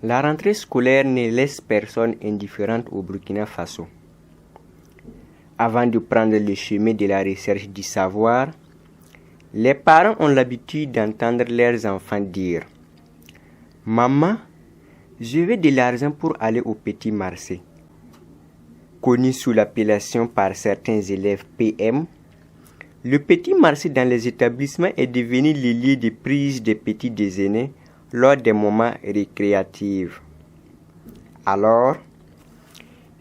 La rentrée scolaire ne laisse personne indifférente au Burkina Faso. Avant de prendre le chemin de la recherche du savoir, les parents ont l'habitude d'entendre leurs enfants dire « Maman, je veux de l'argent pour aller au petit marché ». Connu sous l'appellation par certains élèves PM, le petit marché dans les établissements est devenu le lieu de prise des petits déjeuners lors des moments récréatifs. Alors,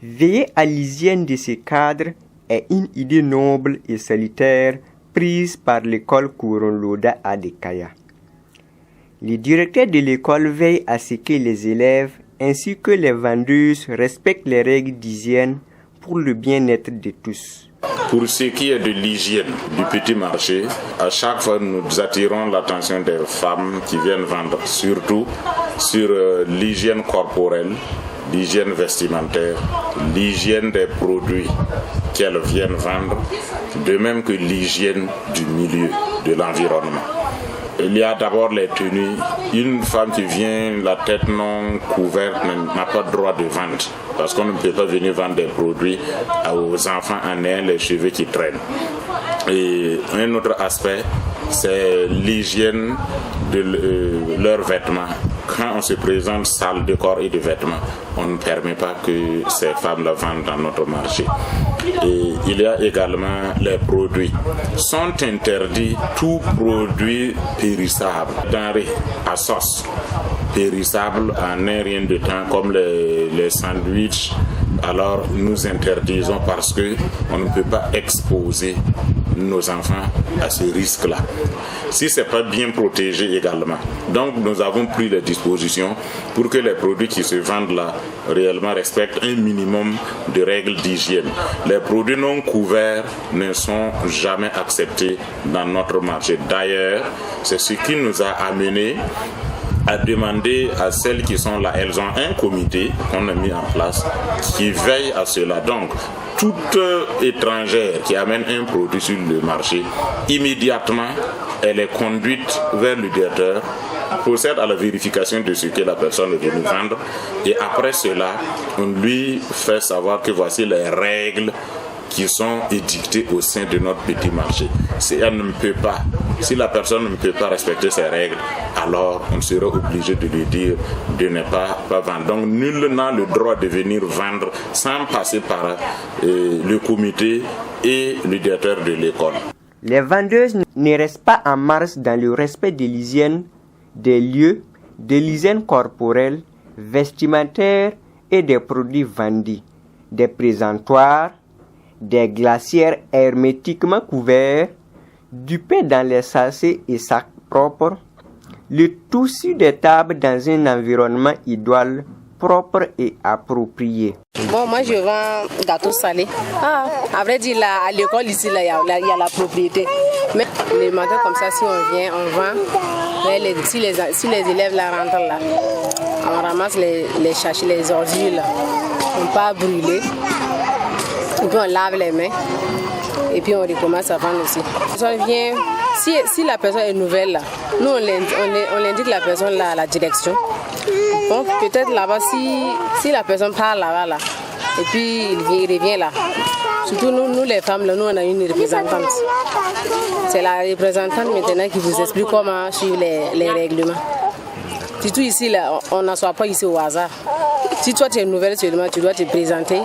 veiller à l'hygiène de ces cadres est une idée noble et salutaire prise par l'école Kouron-Loda à Dekaya. Le directeur de l'école veille à ce que les élèves ainsi que les vendeuses respectent les règles d'hygiène pour le bien-être de tous. Pour ce qui est de l'hygiène du petit marché, à chaque fois nous attirons l'attention des femmes qui viennent vendre, surtout sur l'hygiène corporelle, l'hygiène vestimentaire, l'hygiène des produits qu'elles viennent vendre, de même que l'hygiène du milieu, de l'environnement. Il y a d'abord les tenues. Une femme qui vient la tête non couverte n'a pas le droit de vendre parce qu'on ne peut pas venir vendre des produits aux enfants en ayant les cheveux qui traînent. Et un autre aspect, c'est l'hygiène de leurs vêtements. Quand on se présente sale de corps et de vêtements, on ne permet pas que ces femmes-là vendent dans notre marché. Et il y a également les produits. Sont interdits tous produits périssables, denrées à sauce périssables en un rien de temps, comme les sandwichs. Alors nous interdisons parce qu'on ne peut pas exposer nos enfants à ce risque-là. Si ce n'est pas bien protégé également. Donc nous avons pris les dispositions pour que les produits qui se vendent là réellement respectent un minimum de règles d'hygiène. Les produits non couverts ne sont jamais acceptés dans notre marché. D'ailleurs, c'est ce qui nous a amené à demander à celles qui sont là, elles ont un comité qu'on a mis en place qui veille à cela. Donc, toute étrangère qui amène un produit sur le marché, immédiatement, elle est conduite vers le directeur, procède à la vérification de ce que la personne est venue vendre et après cela, on lui fait savoir que voici les règles qui sont édictées au sein de notre petit marché. Si la personne ne peut pas respecter ces règles, alors on sera obligé de lui dire de ne pas vendre. Donc nul n'a le droit de venir vendre sans passer par le comité et le directeur de l'école. Les vendeuses ne restent pas en marche dans le respect de l'hygiène des lieux, de l'hygiène corporelle, vestimentaire et des produits vendus, des présentoirs, des glacières hermétiquement couverts, du pain dans les sachets et sacs propres, le tout sur des tables dans un environnement idéal, propre et approprié. Bon, moi je vends gâteau salé. À vrai dire, là, à l'école ici, il y a la propriété. Mais les matins comme ça, si on vient, on vend. Si les élèves là rentrent là, on ramasse les sachets, les ordures là. On part brûler. Et puis on lave les mains. Et puis on recommence à vendre aussi. On vient, si la personne est nouvelle là, nous on l'indique la personne là à la direction. Bon, peut-être là-bas, si la personne parle là-bas, et puis il revient là. Surtout nous les femmes, là, nous on a une représentante. C'est la représentante maintenant qui vous explique comment suivre les règlements. Surtout ici, là, on n'assoit pas ici au hasard. Si toi tu es nouvelle seulement, tu dois te présenter.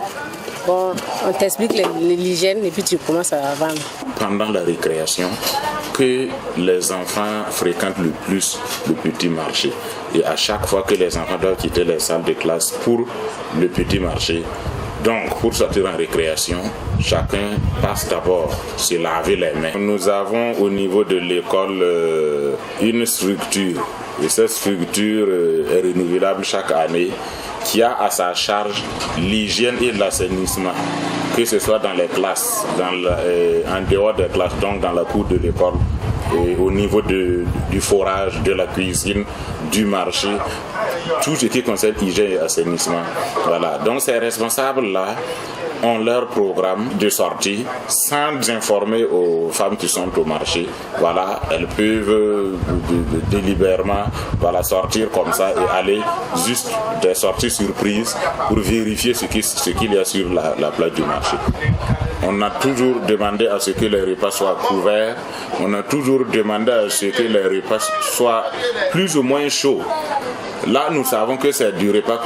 Bon, on t'explique l'hygiène et puis tu commences à vendre. Pendant la récréation, que les enfants fréquentent le plus le petit marché. Et à chaque fois que les enfants doivent quitter les salles de classe pour le petit marché, donc pour sortir en récréation, chacun passe d'abord se laver les mains. Nous avons au niveau de l'école une structure, et cette structure est renouvelable chaque année, qui a à sa charge l'hygiène et l'assainissement, que ce soit dans les classes, en dehors des classes, donc dans la cour de l'école, et au niveau du forage, de la cuisine, du marché, tout ce qui concerne hygiène et assainissement. Voilà. Donc ces responsables-là ont leur programme de sortie sans informer aux femmes qui sont au marché. Voilà, elles peuvent délibérément sortir comme ça et aller juste des sorties surprises pour vérifier ce qu'il y a sur la place du marché. On a toujours demandé à ce que les repas soient couverts, on a toujours demandé à ce que les repas soient plus ou moins chauds. Là, nous savons que c'est du repas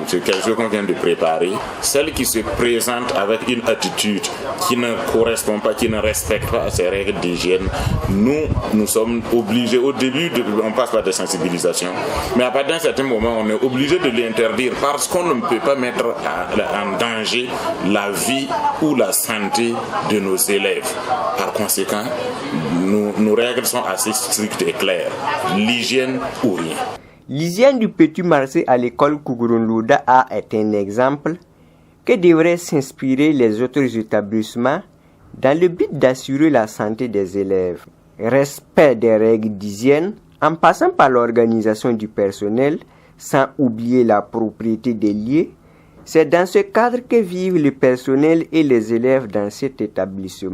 c'est quelque chose qu'on vient de préparer. Celle qui se présente avec une attitude qui ne correspond pas, qui ne respecte pas ces règles d'hygiène, nous sommes obligés, au début, on passe par des sensibilisations, mais à partir d'un certain moment, on est obligé de l'interdire parce qu'on ne peut pas mettre en danger la vie ou la santé de nos élèves. Par conséquent, nos règles sont assez strictes et claires. L'hygiène ou rien. L'hygiène du petit marché à l'école Kougourou-Louda A est un exemple que devraient s'inspirer les autres établissements dans le but d'assurer la santé des élèves. Respect des règles d'hygiène en passant par l'organisation du personnel sans oublier la propriété des lieux. C'est dans ce cadre que vivent le personnel et les élèves dans cet établissement.